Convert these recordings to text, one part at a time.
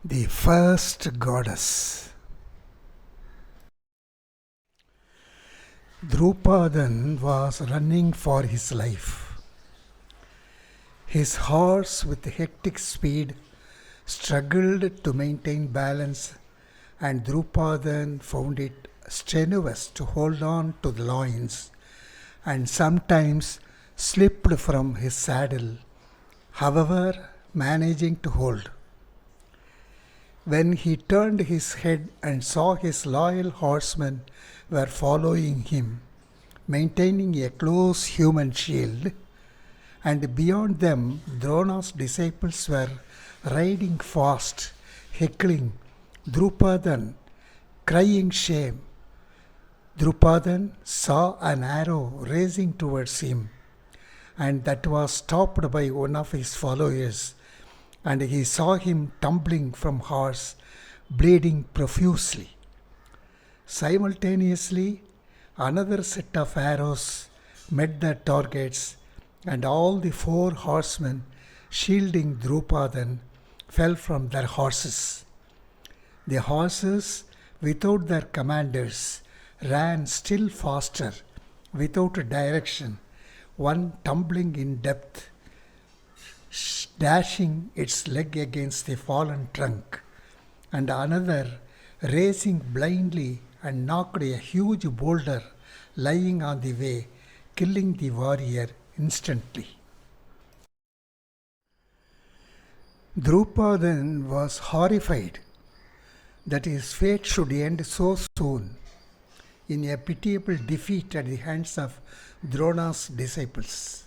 The first goddess. Drupadan was running for his life. His horse, with hectic speed, struggled to maintain balance, and Drupadan found it strenuous to hold on to the loins and sometimes slipped from his saddle, however, managing to hold. When he turned his head and saw his loyal horsemen were following him, maintaining a close human shield, and beyond them Drona's disciples were riding fast, heckling Drupadan, crying shame. Drupadan saw an arrow racing towards him, and that was stopped by one of his followers, and he saw him tumbling from horse, bleeding profusely. Simultaneously, another set of arrows met their targets, and all the 4 horsemen, shielding Drupadan, fell from their horses. The horses, without their commanders, ran still faster, without a direction, one tumbling in depth, dashing its leg against the fallen trunk, and another racing blindly and knocked a huge boulder lying on the way, killing the warrior instantly. Drupadan was horrified that his fate should end so soon in a pitiable defeat at the hands of Drona's disciples.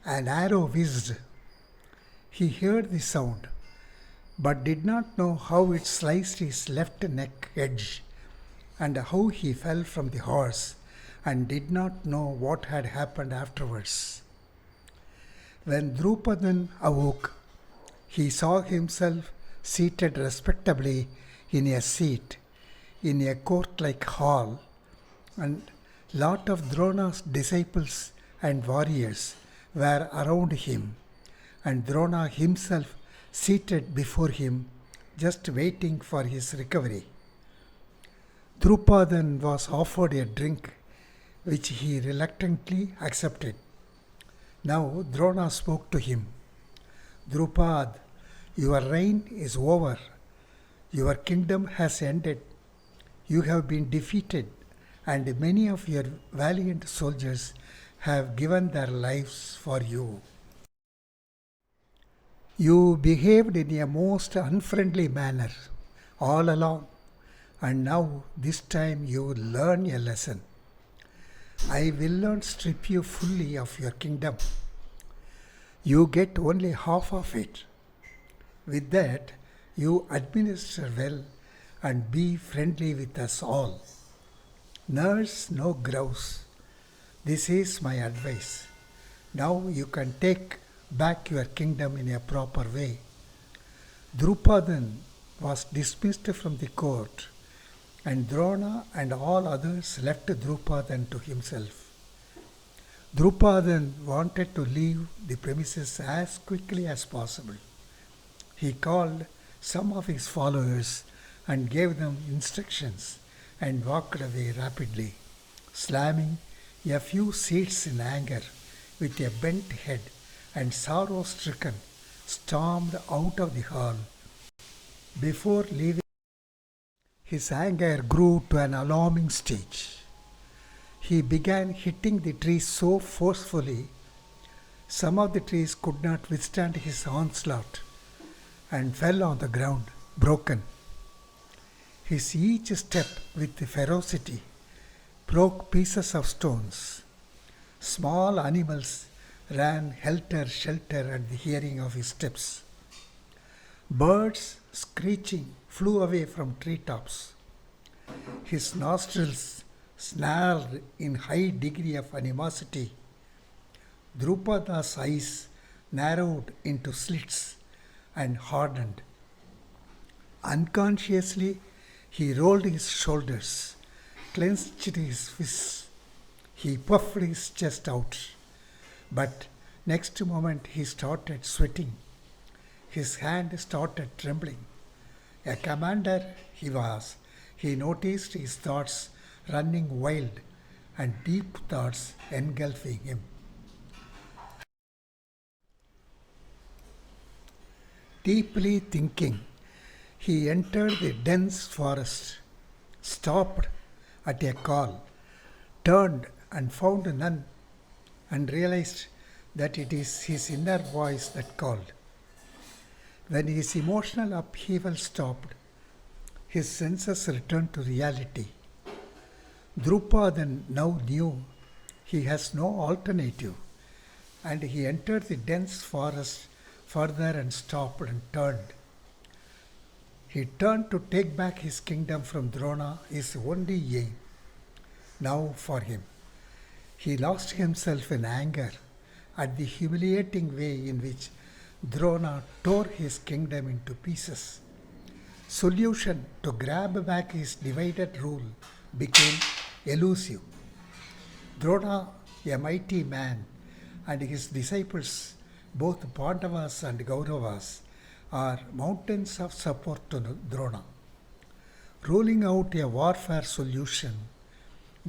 An arrow whizzed. He heard the sound, but did not know how it sliced his left neck edge, and how he fell from the horse, and did not know what had happened afterwards. When Drupadan awoke, he saw himself seated respectably in a seat in a court-like hall, and lot of Drona's disciples and warriors were around him, and Drona himself seated before him, just waiting for his recovery. Drupadan was offered a drink, which he reluctantly accepted. Now Drona spoke to him. Drupad, your reign is over. Your kingdom has ended. You have been defeated, and many of your valiant soldiers have given their lives for you. You behaved in a most unfriendly manner all along, and now this time you will learn a lesson. I will not strip you fully of your kingdom. You get only half of it. With that, you administer well and be friendly with us all. Nurse no grouse. This is my advice. Now you can take back your kingdom in a proper way. Drupadan was dismissed from the court, and Drona and all others left Drupadan to himself. Drupadan wanted to leave the premises as quickly as possible. He called some of his followers and gave them instructions and walked away rapidly, slamming a few seats in anger. With a bent head and sorrow-stricken, stormed out of the hall. Before leaving, his anger grew to an alarming stage. He began hitting the trees so forcefully, some of the trees could not withstand his onslaught and fell on the ground, broken. His each step with ferocity broke pieces of stones. Small animals ran helter-skelter at the hearing of his steps. Birds, screeching, flew away from treetops. His nostrils snarled in high degree of animosity. Drupada's eyes narrowed into slits and hardened. Unconsciously, he rolled his shoulders, clenched his fists. He puffed his chest out, but next moment he started sweating. his hand started trembling. A commander he was, he noticed his thoughts running wild and deep thoughts engulfing him. Deeply thinking, he entered the dense forest, stopped at a call, turned and found none, and realized that it is his inner voice that called. When his emotional upheaval stopped, his senses returned to reality. Droupathi now knew he has no alternative, and he entered the dense forest further and stopped and turned. He turned to take back his kingdom from Drona, his only aim. Now for him, he lost himself in anger at the humiliating way in which Drona tore his kingdom into pieces. Solution to grab back his divided rule became elusive. Drona, a mighty man, and his disciples, both Pandavas and Kauravas, are mountains of support to Drona. Ruling out a warfare solution,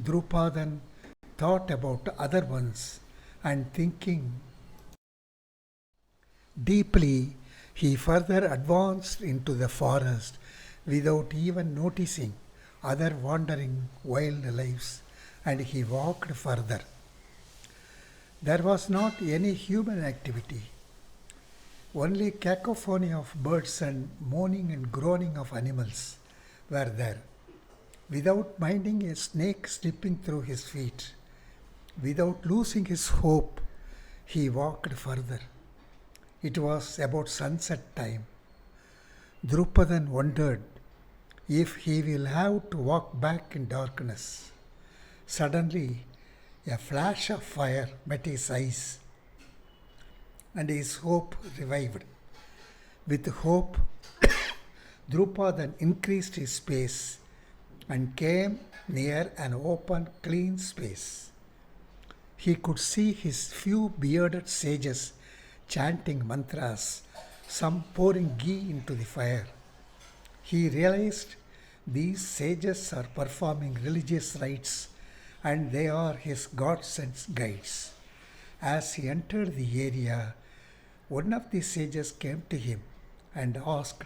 Droupathi thought about other ones, and thinking deeply, he further advanced into the forest without even noticing other wandering wild lives, and he walked further. There was not any human activity, only cacophony of birds and moaning and groaning of animals were there. Without minding a snake slipping through his feet, without losing his hope, he walked further. It was about sunset time. Droupathi wondered if he will have to walk back in darkness. Suddenly, a flash of fire met his eyes, and his hope revived. With hope, Droupathi increased his pace and came near an open, clean space. He could see his few bearded sages chanting mantras, some pouring ghee into the fire. He realized these sages are performing religious rites and they are his God-sent guides. As he entered the area, one of the sages came to him and asked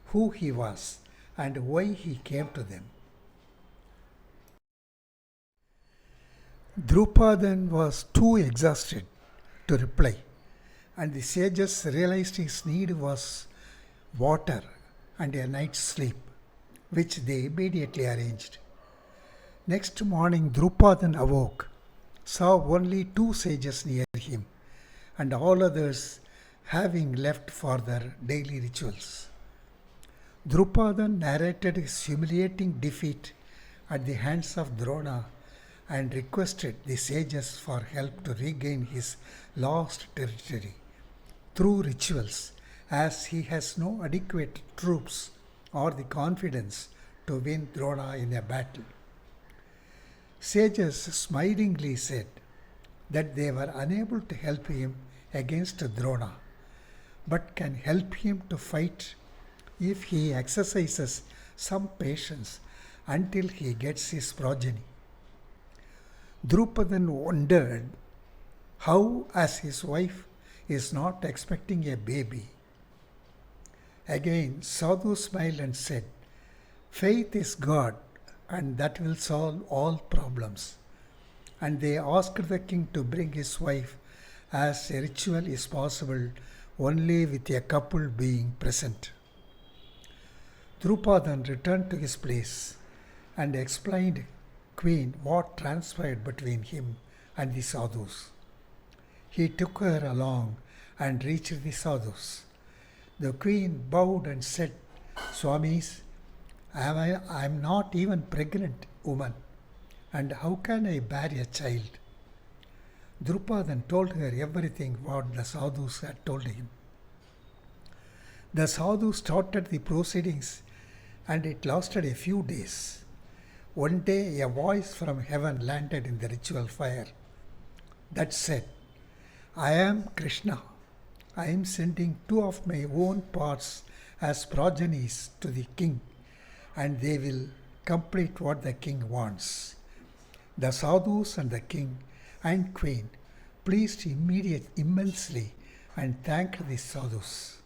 who he was and why he came to them. Droupathi was too exhausted to reply, and the sages realized his need was water and a night's sleep, which they immediately arranged. Next morning, Droupathi awoke, saw only two sages near him, and all others having left for their daily rituals. Droupathi narrated his humiliating defeat at the hands of Drona and requested the sages for help to regain his lost territory through rituals, as he has no adequate troops or the confidence to win Drona in a battle. Sages smilingly said that they were unable to help him against Drona, but can help him to fight if he exercises some patience until he gets his progeny. Droupathi wondered how, as his wife is not expecting a baby. Again, Sadhu smiled and said, "Faith is God, and that will solve all problems." And they asked the king to bring his wife, as a ritual is possible only with a couple being present. Droupathi returned to his place and explained Queen what transpired between him and the sadhus. He took her along and reached the sadhus. The queen bowed and said, "Swamis, I am not even pregnant woman, and how can I bear a child?" Droupathi told her everything what the sadhus had told him. The sadhu started the proceedings, and it lasted a few days. One day a voice from heaven landed in the ritual fire that said, "I am Krishna. I am sending two of my own parts as progenies to the king, and they will complete what the king wants. The sadhus and the king and queen pleased immensely and thanked the sadhus.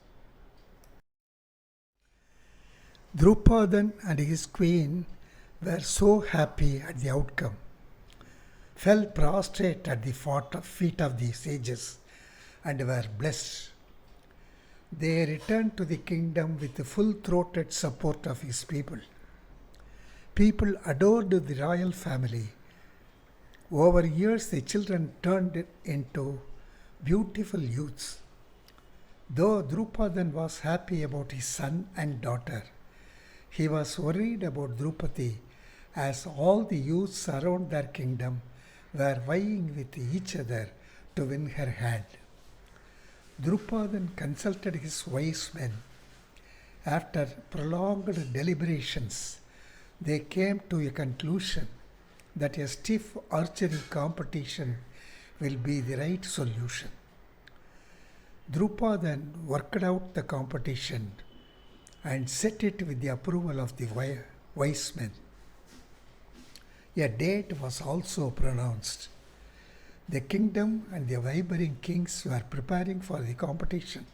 Drupadi and his queen were so happy at the outcome, fell prostrate at the feet of the sages, and were blessed. They returned to the kingdom with the full-throated support of his people. People adored the royal family. Over years, the children turned into beautiful youths. Though Drupadi was happy about his son and daughter, he was worried about Droupathi, as all the youths around their kingdom were vying with each other to win her hand. Drupadi consulted his wise men. After prolonged deliberations, they came to a conclusion that a stiff archery competition will be the right solution. Drupadi worked out the competition and set it with the approval of the wise men. A date was also pronounced. The kingdom and the neighboring kings were preparing for the competition.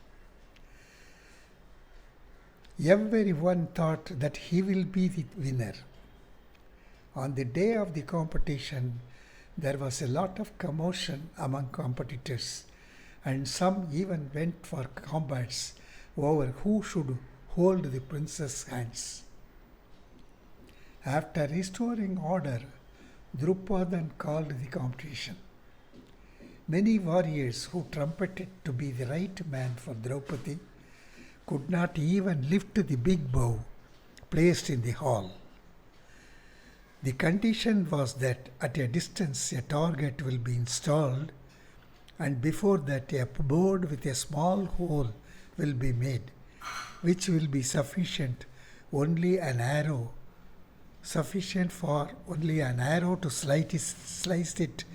Everyone thought that he will be the winner. On the day of the competition, there was a lot of commotion among competitors, and some even went for combats over who should hold the prince's hands. After restoring order, Drupadi called the competition. Many warriors who trumpeted to be the right man for Droupathi could not even lift the big bow placed in the hall. The condition was that at a distance a target will be installed, and before that a board with a small hole will be made, which will be sufficient for only an arrow to slice it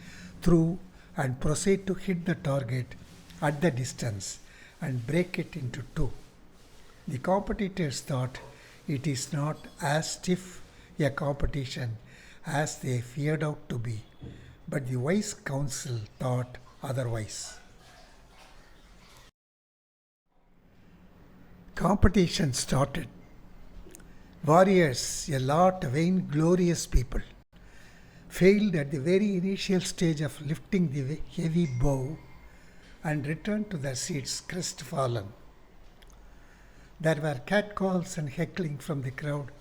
through and proceed to hit the target at the distance and break it into two. The competitors thought it is not as stiff a competition as they feared out to be, but the wise council thought otherwise. Competition started. Warriors, a lot of vainglorious people, failed at the very initial stage of lifting the heavy bow and returned to their seats crestfallen. There were catcalls and heckling from the crowd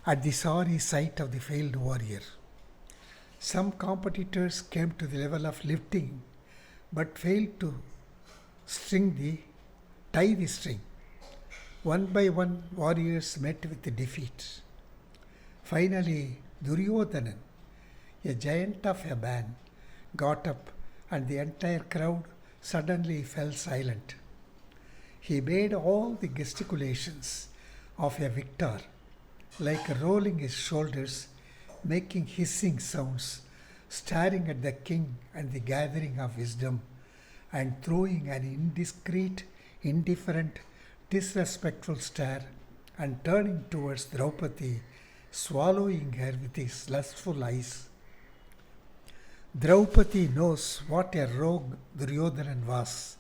at the sorry sight of the failed warrior. Some competitors came to the level of lifting but failed to tie the string. One by one, warriors met with defeat. Finally, Duryodhana, a giant of a man, got up, and the entire crowd suddenly fell silent. He made all the gesticulations of a victor, like rolling his shoulders, making hissing sounds, staring at the king and the gathering of wisdom, and throwing an indiscreet, indifferent, disrespectful stare, and turning towards Droupathi, swallowing her with his lustful eyes. Droupathi knows what a rogue Duryodhana was,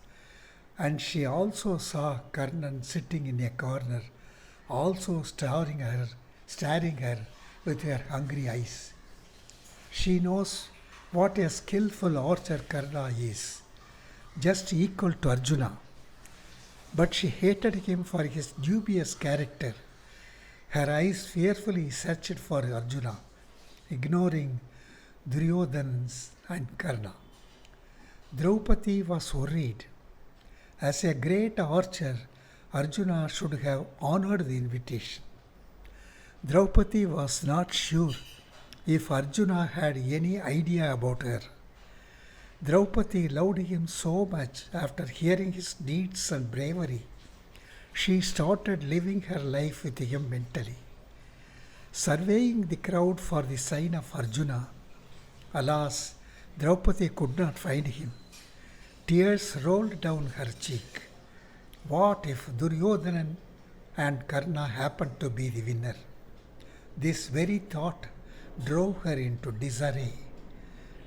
and she also saw Karnan sitting in a corner, also staring her with her hungry eyes. She knows what a skillful archer Karna is, just equal to Arjuna. But she hated him for his dubious character. Her eyes fearfully searched for Arjuna, ignoring Duryodhana and Karna. Droupathi was worried. As a great archer, Arjuna should have honored the invitation. Droupathi was not sure if Arjuna had any idea about her. Droupathi loved him so much after hearing his deeds and bravery. She started living her life with him mentally. Surveying the crowd for the sign of Arjuna, alas, Droupathi could not find him. Tears rolled down her cheek. What if Duryodhana and Karna happened to be the winner? This very thought drove her into disarray.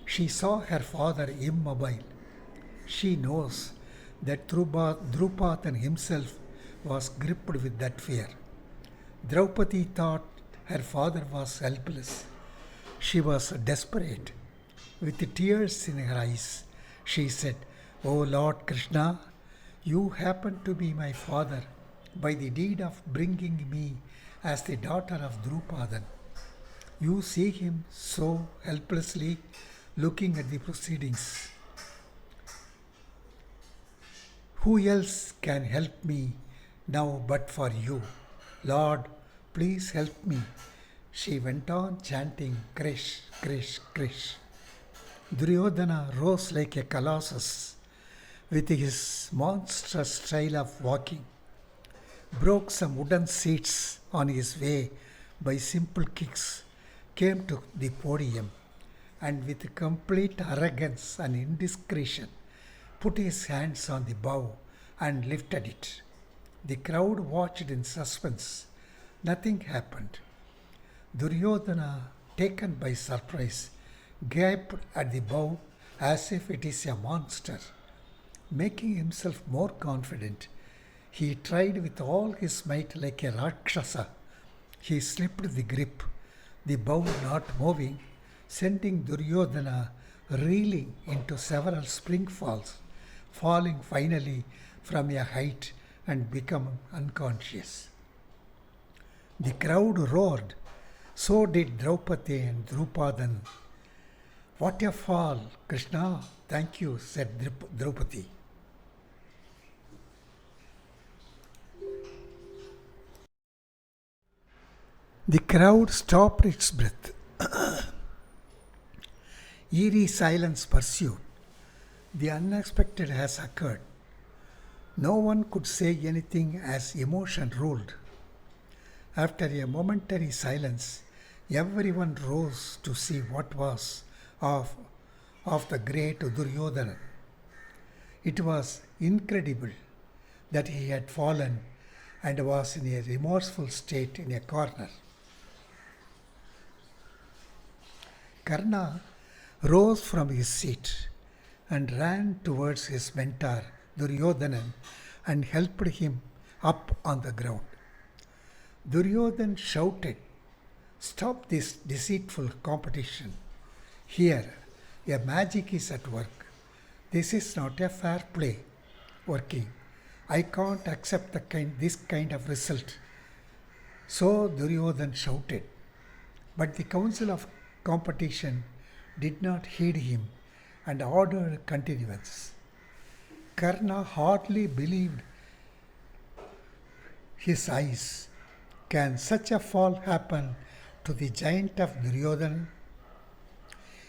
She saw her father immobile. She knows that Droupathi himself was gripped with that fear. Draupadi thought her father was helpless. She was desperate. With tears in her eyes, she said, "O Lord Krishna, you happen to be my father by the deed of bringing me as the daughter of Droupathi. You see him so helplessly looking at the proceedings. Who else can help me now but for you? Lord, please help me." She went on chanting, "Krish, Krish, Krish." Duryodhana rose like a colossus with his monstrous style of walking, broke some wooden seats on his way by simple kicks, came to the podium, and with complete arrogance and indiscretion put his hands on the bow and lifted it. The crowd watched in suspense. Nothing happened. Duryodhana, taken by surprise, gaped at the bow as if it is a monster. Making himself more confident, he tried with all his might like a Rakshasa. He slipped the grip, the bow not moving, sending Duryodhana reeling into several spring falls, falling finally from a height and becoming unconscious. The crowd roared. So did Droupathi and Droupadan. "What a fall, Krishna! Thank you," said Droupathi. The crowd stopped its breath. Eerie silence pursued. The unexpected has occurred. No one could say anything as emotion ruled. After a momentary silence, everyone rose to see what was of the great Duryodhana. It was incredible that he had fallen and was in a remorseful state in a corner. Karna rose from his seat and ran towards his mentor Duryodhana and helped him up on the ground. Duryodhana shouted, "Stop this deceitful competition. Here, a magic is at work. This is not a fair play working. I can't accept this kind of result." So Duryodhana shouted. But the council of competition did not heed him and ordered continuance. Karna hardly believed his eyes. Can such a fall happen to the giant of Duryodhana?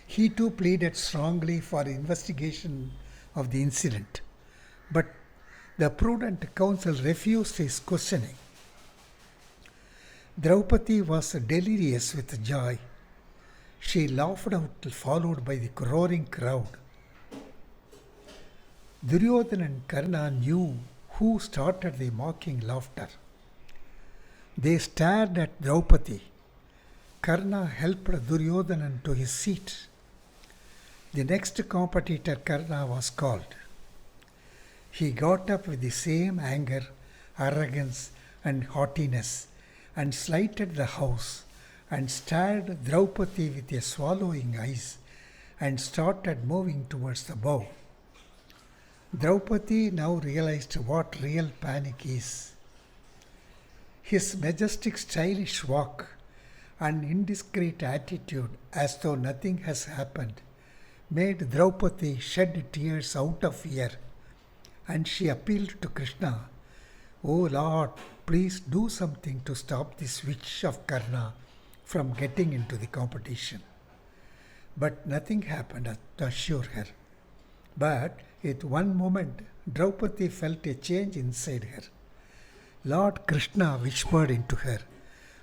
He too pleaded strongly for investigation of the incident, but the prudent council refused his questioning. Draupadi was delirious with joy. She laughed out, followed by the roaring crowd. Duryodhana and Karna knew who started the mocking laughter. They stared at Droupathi. Karna helped Duryodhana to his seat. The next competitor, Karna, was called. He got up with the same anger, arrogance, and haughtiness, and slighted the house, and stared Draupadi with a swallowing eyes, and started moving towards the bow. Draupadi now realized what real panic is. His majestic stylish walk and indiscreet attitude as though nothing has happened made Draupadi shed tears out of fear, and she appealed to Krishna, "O Lord, please do something to stop this witch of Karna from getting into the competition." But nothing happened to assure her. But at one moment, Draupadi felt a change inside her. Lord Krishna whispered into her,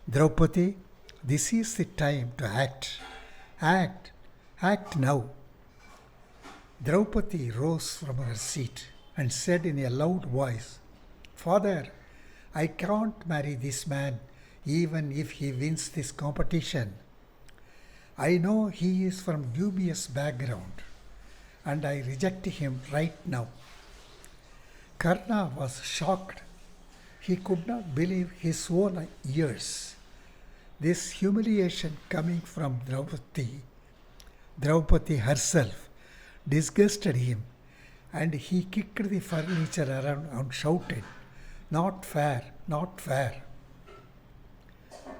"Draupadi, this is the time to act. Act. Act now." Draupadi rose from her seat and said in a loud voice, Father, I can't marry this man even if he wins this competition. I know he is from dubious background and I reject him right now. Karna was shocked. He could not believe his own ears. This humiliation coming from Droupathi herself, disgusted him, and he kicked the furniture around and shouted, "Not fair, not fair."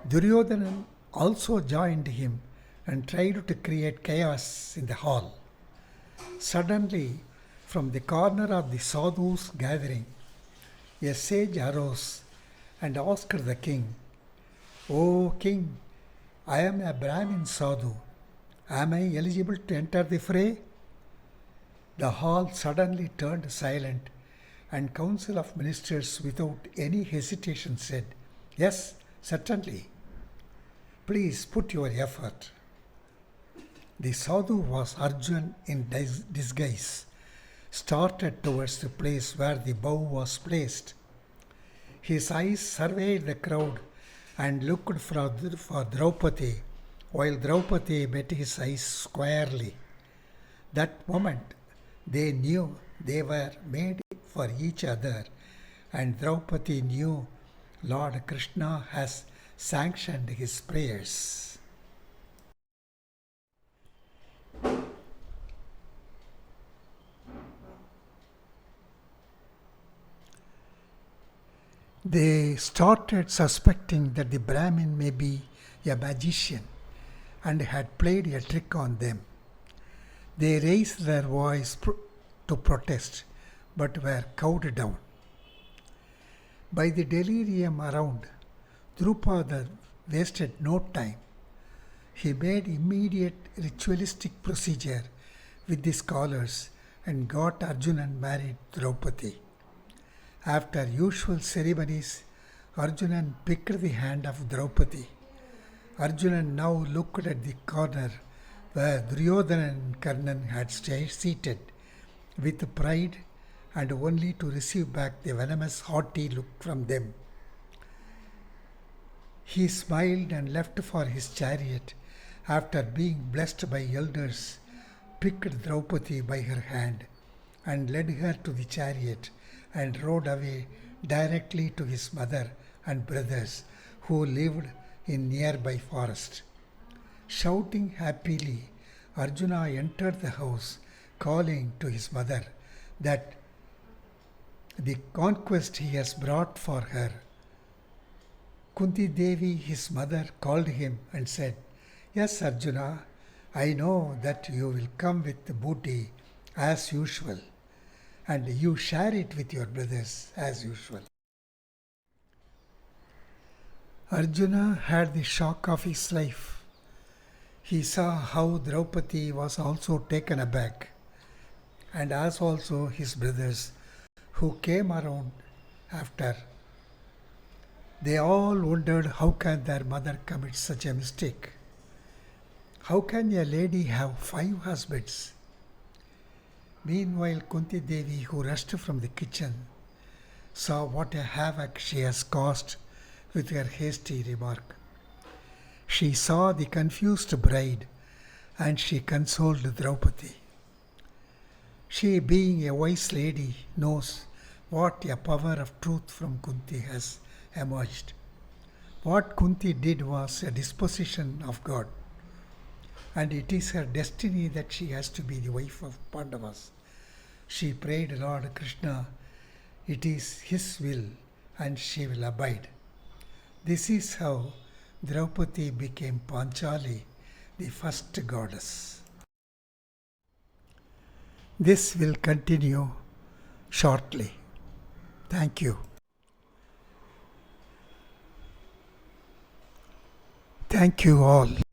Duryodhana also joined him and tried to create chaos in the hall. Suddenly, from the corner of the sadhus gathering, a sage arose and asked the king, "O king, I am a Brahmin sadhu. Am I eligible to enter the fray?" The hall suddenly turned silent, and council of ministers without any hesitation said, "Yes, certainly. Please put your effort." The sadhu was Arjun in disguise, started towards the place where the bow was placed. His eyes surveyed the crowd and looked for Droupathi, while Droupathi met his eyes squarely. That moment, they knew they were made for each other, and Droupathi knew Lord Krishna has sanctioned his prayers. They started suspecting that the Brahmin may be a magician and had played a trick on them. They raised their voice to protest, but were cowed down. By the delirium around, Droupada wasted no time. He made immediate ritualistic procedure with the scholars and got Arjuna married Droupathi. After usual ceremonies, Arjuna picked the hand of Droupathi. Arjuna now looked at the corner where Duryodhana and Karnan had stayed seated with pride and only to receive back the venomous haughty look from them. He smiled and left for his chariot after being blessed by elders, picked Droupathi by her hand and led her to the chariot and rode away directly to his mother and brothers who lived in nearby forest. Shouting happily, Arjuna entered the house, calling to his mother that the conquest he has brought for her. Kunti Devi, his mother, called him and said, "Yes, Arjuna, I know that you will come with the booty as usual, and you share it with your brothers as usual." Arjuna had the shock of his life. He saw how Droupathi was also taken aback, and as also his brothers who came around after. They all wondered how can their mother commit such a mistake. How can a lady have 5 husbands? Meanwhile, Kunti Devi, who rushed from the kitchen, saw what a havoc she has caused with her hasty remark. She saw the confused bride and she consoled Droupathi. She, being a wise lady, knows what a power of truth from Kunti has emerged. What Kunti did was a disposition of God, and it is her destiny that she has to be the wife of Pandavas. She prayed Lord Krishna, it is his will, and she will abide. This is how Droupathi became Panchali, the first goddess. This will continue shortly. Thank you. Thank you all.